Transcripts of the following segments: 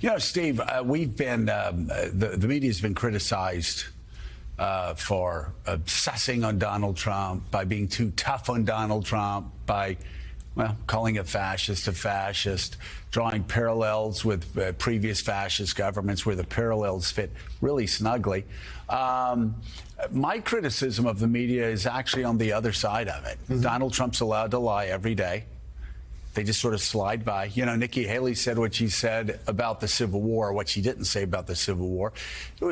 You know, Steve, we've been, the media's been criticized for obsessing on Donald Trump, by being too tough on Donald Trump, by, well, calling a fascist, drawing parallels with previous fascist governments where the parallels fit really snugly. My criticism of the media is actually on the other side of it. Mm-hmm. Donald Trump's allowed to lie every day. They just sort of slide by. You know, Nikki Haley said what she said about the Civil War, what she didn't say about the Civil War. It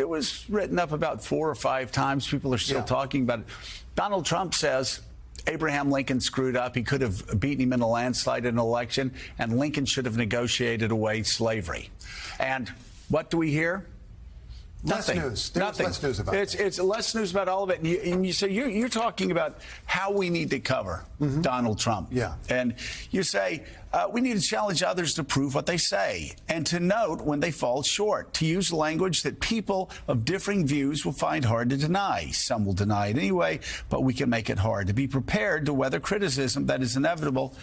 was written up about 4 or 5 times. People are still talking about it. Donald Trump says Abraham Lincoln screwed up. He could have beaten him in a landslide in an election, and Lincoln should have negotiated away slavery. And what do we hear? Nothing. Less news. Nothing. Less news about it. It's less news about all of it. And you say you're talking about how we need to cover Donald Trump. Yeah. And you say we need to challenge others to prove what they say and to note when they fall short, to use language that people of differing views will find hard to deny. Some will deny it anyway, but we can make it hard. To be prepared to weather criticism that is inevitable,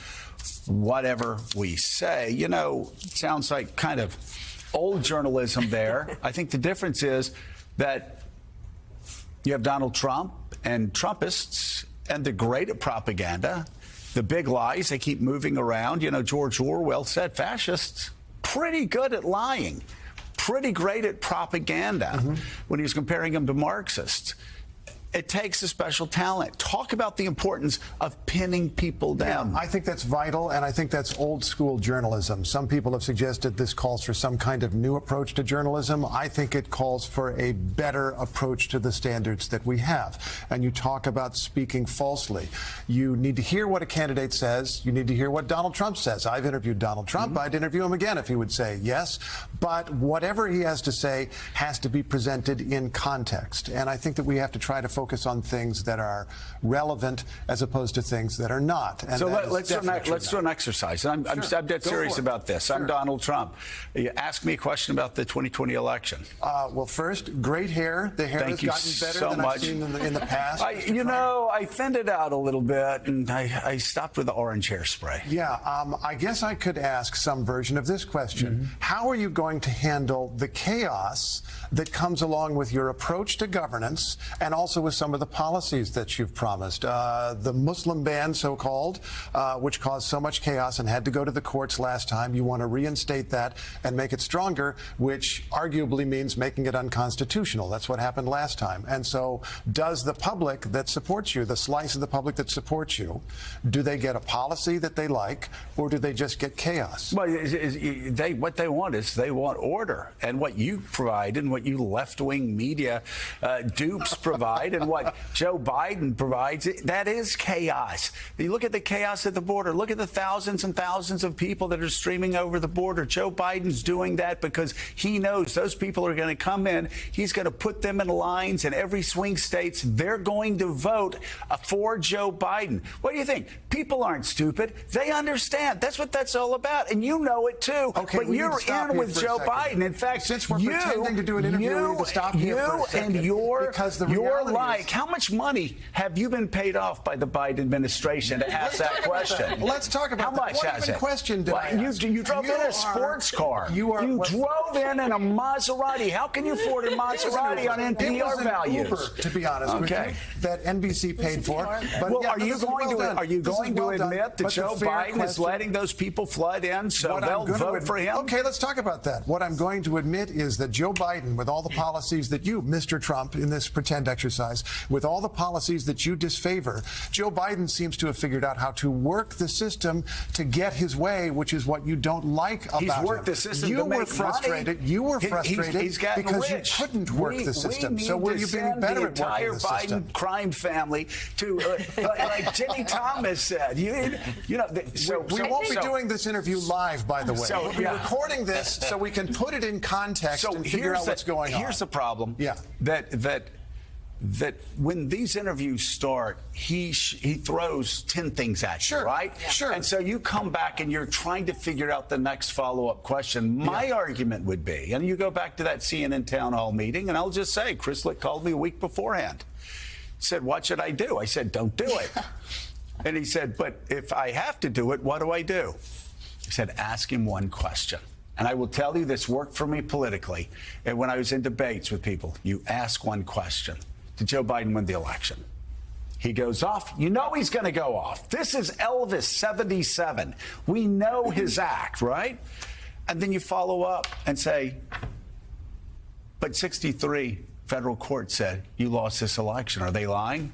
whatever we say. You know, it sounds like kind of old journalism there. I think the difference is that you have Donald Trump and Trumpists, and they're great at propaganda. The big lies, they keep moving around. You know, George Orwell said fascists pretty good at lying, pretty great at propaganda when he was comparing them to Marxists. It takes a special talent. Talk about the importance of pinning people down. Yeah, I think that's vital, and I think that's old school journalism. Some people have suggested this calls for some kind of new approach to journalism. I think it calls for a better approach to the standards that we have. And you talk about speaking falsely. You need to hear what a candidate says. You need to hear what Donald Trump says. I've interviewed Donald Trump. I'd interview him again if he would say yes. But whatever he has to say has to be presented in context. And I think that we have to try to focus on things that are relevant as opposed to things that are not. And so let's do an exercise. I'm dead serious about this. I'm Donald Trump. You ask me a question about the 2020 election. Well, first, great hair. The hair has gotten better than I've seen in the past. I thinned it out a little bit, and I stopped with the orange hairspray. Yeah, I guess I could ask some version of this question. How are you going to handle the chaos that comes along with your approach to governance and also with some of the policies that you've promised? The Muslim ban, so-called, which caused so much chaos and had to go to the courts last time. You want to reinstate that and make it stronger, which arguably means making it unconstitutional. That's what happened last time. And so does the public that supports you, the slice of the public that supports you, do they get a policy that they like, or do they just get chaos? Well, what they want is they want order. And what you provide and what you left-wing media dupes provide and what Joe Biden provides, that is chaos. You look at the chaos at the border. Look at the thousands and thousands of people that are streaming over the border. Joe Biden's doing that because he knows those people are going to come in. He's going to put them in lines in every swing states. They're going to vote for Joe Biden. What do you think? People aren't stupid. They understand. That's what that's all about. And you know it, too. Okay, but you're in with Joe Biden. In fact, since we're pretending to do an interview, we need to stop here for a second, and your is, how much money have you been paid off by the Biden administration to ask that question? Let's talk about how much has it? Question did I ask? You drove in a sports car. You drove in a Maserati. How can you afford a Maserati on NPR values? Uber, to be honest with you, that NBC paid for. But well, are you going to admit that Joe Biden is letting those people flood in so they'll vote for him? Okay, let's talk about that. What I'm going to admit is that Joe Biden, with all the policies that you, Mr. Trump, in this pretend exercise, with all the policies that you disfavor, Joe Biden seems to have figured out how to work the system to get his way, which is what you don't like about him. He's worked the system you to were make frustrated. Money. You were frustrated because rich. You couldn't work the system. So were you being better at working the system? The entire Biden crime family to, like Jenny Thomas said. We won't be doing this interview live, by the way. We'll be recording this so we can put it in context and figure out what's going on. Here's the problem. That when these interviews start, he throws 10 things at you, right? Yeah. Sure. And so you come back and you're trying to figure out the next follow-up question. My argument would be, and you go back to that CNN town hall meeting, and I'll just say, Chris Licht called me a week beforehand. Said, what should I do? I said, don't do it. And he said, but if I have to do it, what do I do? He said, ask him one question. And I will tell you, this worked for me politically. And when I was in debates with people, you ask one question: did Joe Biden win the election? He goes off. You know he's going to go off. This is Elvis 77. We know his act, right? And then you follow up and say, but 63 federal court said you lost this election. Are they lying?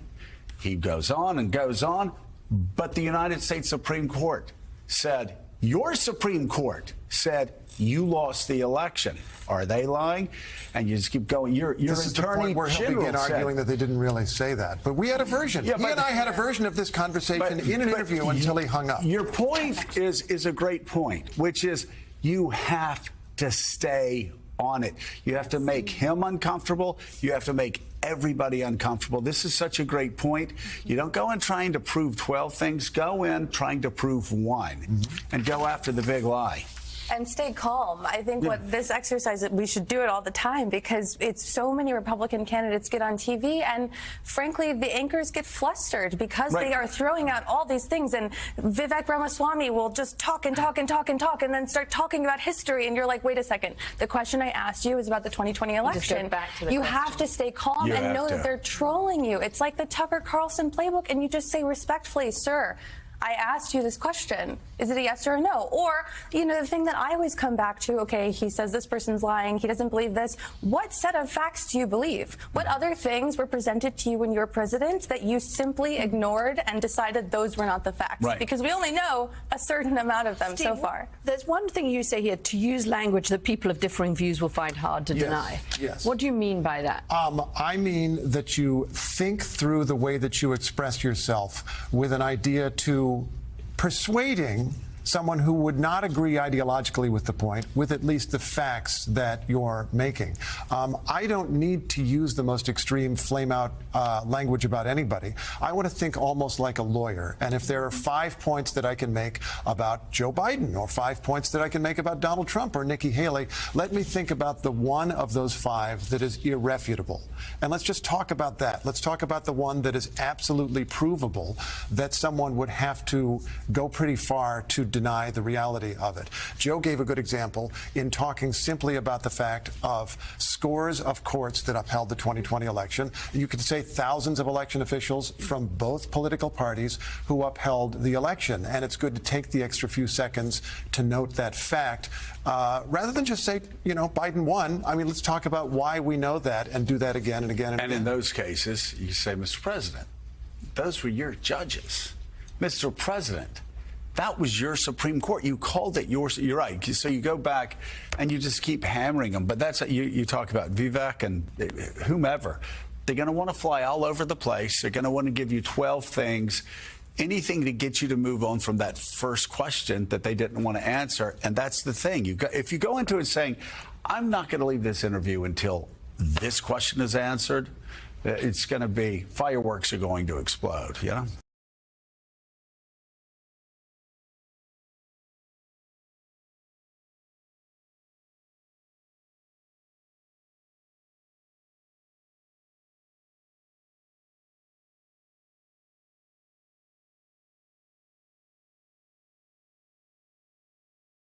He goes on and goes on. But the United States Supreme Court said, your Supreme Court said you lost the election. Are they lying? And you just keep going. Your this is the attorney point where he'll general begin arguing that they didn't really say that. But we had a version. Yeah, he and I had a version of this conversation in an interview until he hung up. Your point is a great point, which is you have to stay on it. You have to make him uncomfortable. You have to make everybody uncomfortable. This is such a great point. You don't go in trying to prove 12 things. Go in trying to prove one and go after the big lie. And stay calm. I think what this exercise, we should do it all the time, because it's so many Republican candidates get on TV, and frankly, the anchors get flustered because they are throwing out all these things, and Vivek Ramaswamy will just talk and talk and talk and talk and then start talking about history, and you're like, wait a second. The question I asked you is about the 2020 election. You have to stay calm and know that they're trolling you. It's like the Tucker Carlson playbook, and you just say respectfully, sir, I asked you this question. Is it a yes or a no? Or, you know, the thing that I always come back to, okay, he says this person's lying, he doesn't believe this. What set of facts do you believe? What other things were presented to you when you were president that you simply ignored and decided those were not the facts? Right. Because we only know a certain amount of them so far. There's one thing you say here, to use language that people of differing views will find hard to deny. Yes. What do you mean by that? I mean that you think through the way that you express yourself with an idea to persuading someone who would not agree ideologically with the point, with at least the facts that you're making. I don't need to use the most extreme flame-out language about anybody. I want to think almost like a lawyer. And if there are 5 points that I can make about Joe Biden, or 5 points that I can make about Donald Trump or Nikki Haley, let me think about the one of those 5 that is irrefutable. And let's just talk about that. Let's talk about the one that is absolutely provable, that someone would have to go pretty far to deny the reality of it. Joe gave a good example in talking simply about the fact of scores of courts that upheld the 2020 election. You could say thousands of election officials from both political parties who upheld the election. And it's good to take the extra few seconds to note that fact, rather than just say, you know, Biden won. I mean, let's talk about why we know that and do that again and again and again. And in those cases, you say, Mr. President, those were your judges. Mr. President, that was your Supreme Court. You called it yours. You're right. So you go back and you just keep hammering them. But that's you talk about Vivek and whomever. They're going to want to fly all over the place. They're going to want to give you 12 things, anything to get you to move on from that first question that they didn't want to answer. And that's the thing. If you go into it saying, I'm not going to leave this interview until this question is answered, it's going to be, fireworks are going to explode, you know?